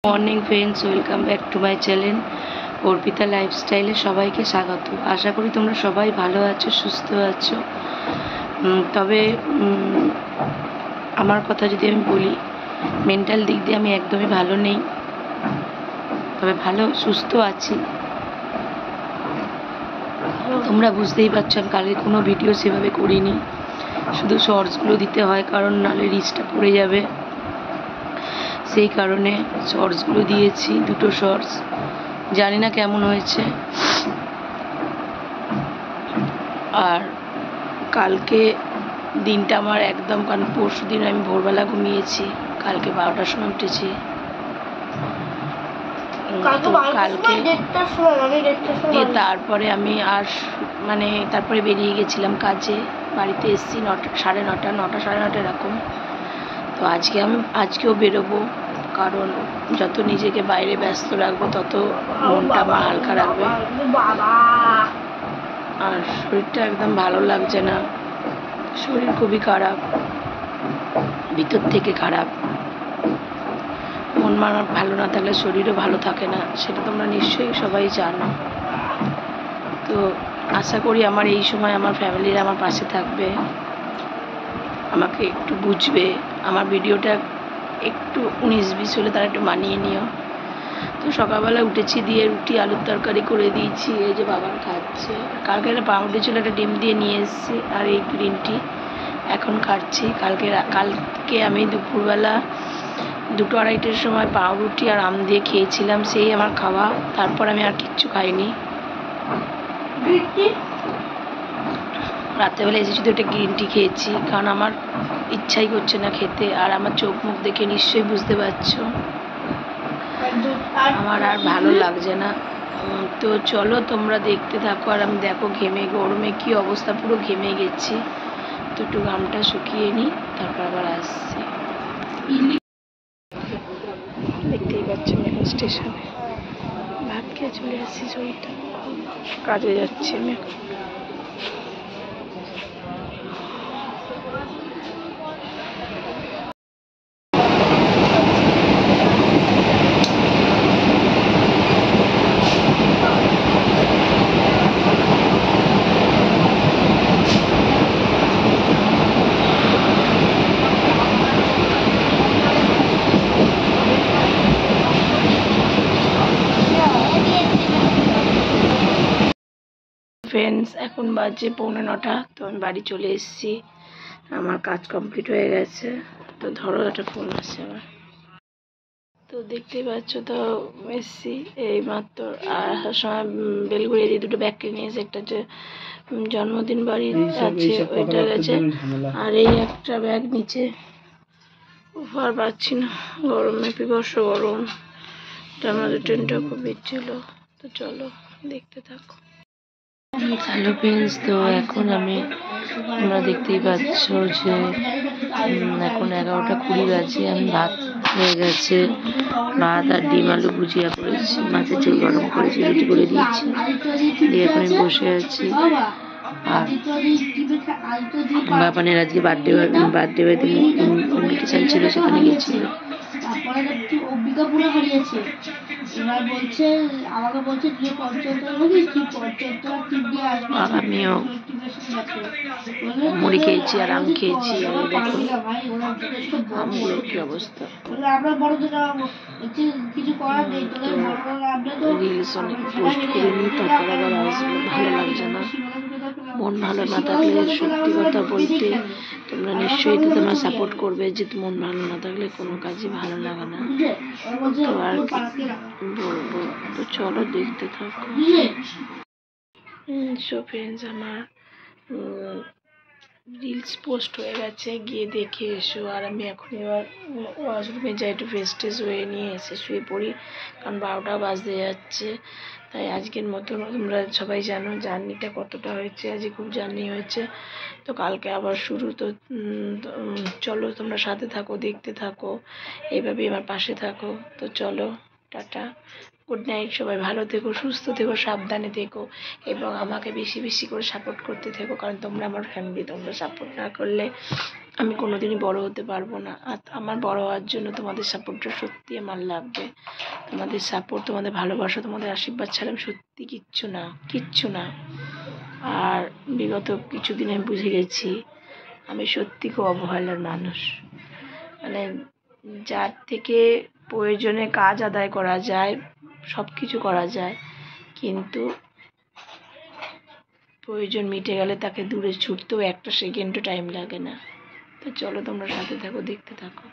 Morning friends, welcome back to my channel Arpita লাইফস্টাইলে সবাইকে স্বাগত। আশা করি তোমরা সবাই ভালো আছো, সুস্থ আছো। তবে আমার কথা যদি আমি বলি, মেন্টাল দিক দিয়ে আমি একদমই ভালো নেই, তবে ভালো সুস্থ আছি। তোমরা বুঝতেই পারছো আমি কালকে কোনো ভিডিও সেভাবে করিনি, শুধু শর্টসগুলো দিতে হয়, কারণ নাহলে রিচটা পড়ে যাবে। সেই কারণে শর্টসগুলো দিয়েছি, 2টো শর্টস। জানি না কেমন হয়েছে। আর কালকে দিনটা আমার একদম, কারণ পরশু দিন আমি ভোরবেলা ঘুমিয়েছি, কালকে 12টার সময় উঠেছি। কালকে তারপরে আমি আর তারপরে বেরিয়ে গেছিলাম কাজে। বাড়িতে এসেছি 9টা, সাড়ে 9টা এরকম। তো আজকেও বেরোবো, কারণ যত নিজেকে বাইরে ব্যস্ত রাখবো তত মনটা আমার হালকা রাখবে। আর শরীরটা একদম ভালো লাগছে না, শরীর খুবই খারাপ, ভিতর থেকে খারাপ। মন ভালো না থাকলে শরীরও ভালো থাকে না, সেটা তোমরা নিশ্চয়ই সবাই জানো। তো আশা করি আমার এই সময় আমার ফ্যামিলিরা আমার পাশে থাকবে, আমাকে একটু বুঝবে। আমার ভিডিওটা একটু 19-20 হলে তারা একটু মানিয়ে নিও। তো সকালবেলা উঠেছি, দিয়ে রুটি আলুর তরকারি করে দিয়েছি, এই যে বাবা খাচ্ছে। কালকে একটা পাউরুটি ছিল, একটা ডিম দিয়ে নিয়ে এসেছি, আর এই গ্রিন টি এখন খাচ্ছি। কালকে আমি দুপুরবেলা 2-2:30টার সময় পাউরুটি আর আম দিয়ে খেয়েছিলাম, সেই আমার খাওয়া। তারপর আমি আর কিচ্ছু খাইনি। রাত্রেবেলা এসে শুধু একটা গ্রিন টি খেয়েছি, কারণ আমার ইচ্ছাই করছে না খেতে। আর আমার চোখ মুখ দেখে নিশ্চয়ই বুঝতে পারছো আমার আর ভালো লাগছে না। তো চলো তোমরা দেখতে থাকো। আর আমি দেখো গরমে কি অবস্থা, পুরো ঘেমে গেছি। তো একটু ঘামটা শুকিয়ে নিই, তারপর আবার আসছি। দেখতেই পাচ্ছ আমি এখন স্টেশনে ভাত খেয়ে চলে আসছি। শরীরটা কাজে যাচ্ছি আমি এখন। ফ্রেন্ডস, এখন বাজে 8:45। তো আমি বাড়ি চলে এসেছি, আমার কাজ কমপ্লিট হয়ে গেছে। তো ধরো একটা ফোন আসছে আমার। তো দেখতেই পাচ্ছ, তো এসেছি এই মাত্র। আর আসার সময় বেলঘড়িয়া দিয়ে 2টো ব্যাগ কিনে নিয়েছে। একটা যে জন্মদিন বাড়ি আছে ওইটা গেছে, আর এই একটা ব্যাগ নিচে। আর পাচ্ছি না, গরমে বিভৎস গরম। আমাদের ট্রেনটা খুব ছিল। তো চলো দেখতে থাকো। হ্যালো ফ্রেন্ডস, তো এখন তোমরা দেখতেই পাচ্ছ যে এখন 11:20 বাজে। আমি ভাত হয়ে গেছে, ভাত আর ডিম আলু ভুজিয়া করেছি, মাছের ঝোল গরম করেছি, রুটি করে দিয়েছি, দিয়ে এখন আমি বসে আছি। আর বাবানের আজকে বার্থডে বাড়িতে ইনভিটেশন ছিল, সেখানে গেছিল। আমিও মুড়ি খেয়েছি আর আম খেয়েছি। দেখো আমগুলোর কি অবস্থা। রিলস অনেক পোস্ট করিনি, তারপর আবার আসবো। ভালো লাগছে না, মন ভালো না থাকলে, সত্যি কথা বলতে তোমরা নিশ্চয়ই তো তোমরা সাপোর্ট করবে, যে মন ভালো না থাকলে কোনো কাজই ভালো লাগে না। তো আর কি বলবো, তো চলো দেখতে থাকো। সো ফ্রেন্ডস, আমার রিলস পোস্ট হয়ে গেছে, গিয়ে দেখে এসো। আর আমি এখন এবার ওয়াশরুমে যাই, একটু ফ্রেশ ট্রেশ হয়ে নিয়ে এসে শুয়ে পড়ি, কারণ 12টা বাজতে যাচ্ছে। তাই আজকের মতো, তোমরা সবাই জানো জার্নিটা কতটা হয়েছে, আজকে খুব জার্নি হয়েছে। তো কালকে আবার শুরু। তো চলো তোমরা সাথে থাকো, দেখতে থাকো, এইভাবেই আমার পাশে থাকো। তো চলো, টাটা, গুড নাইট। সবাই ভালো থেকো, সুস্থ থেকো, সাবধানে থেকো, এবং আমাকে বেশি বেশি করে সাপোর্ট করতে থেকো, কারণ তোমরা আমার ফ্যামিলি। তোমরা সাপোর্ট না করলে আমি কোনোদিনই বড় হতে পারবো না। আর আমার বড় হওয়ার জন্য তোমাদের সাপোর্টটা সত্যি আমার লাগবে। তোমাদের সাপোর্ট, তোমাদের ভালোবাসা, তোমাদের আশীর্বাদ ছাড়া আমি সত্যি কিচ্ছু না। আর বিগত কিছুদিন আমি বুঝে গেছি আমি সত্যি খুব অবহেলার মানুষ। মানে যার থেকে প্রয়োজনে কাজ আদায় করা যায়, সব কিছু করা যায়, কিন্তু প্রয়োজন মিটে গেলে তাকে দূরে ছুটতেও একটা সেকেন্ডও টাইম লাগে না। তো চলো তোমরা সাথে থাকো, দেখতে থাকো।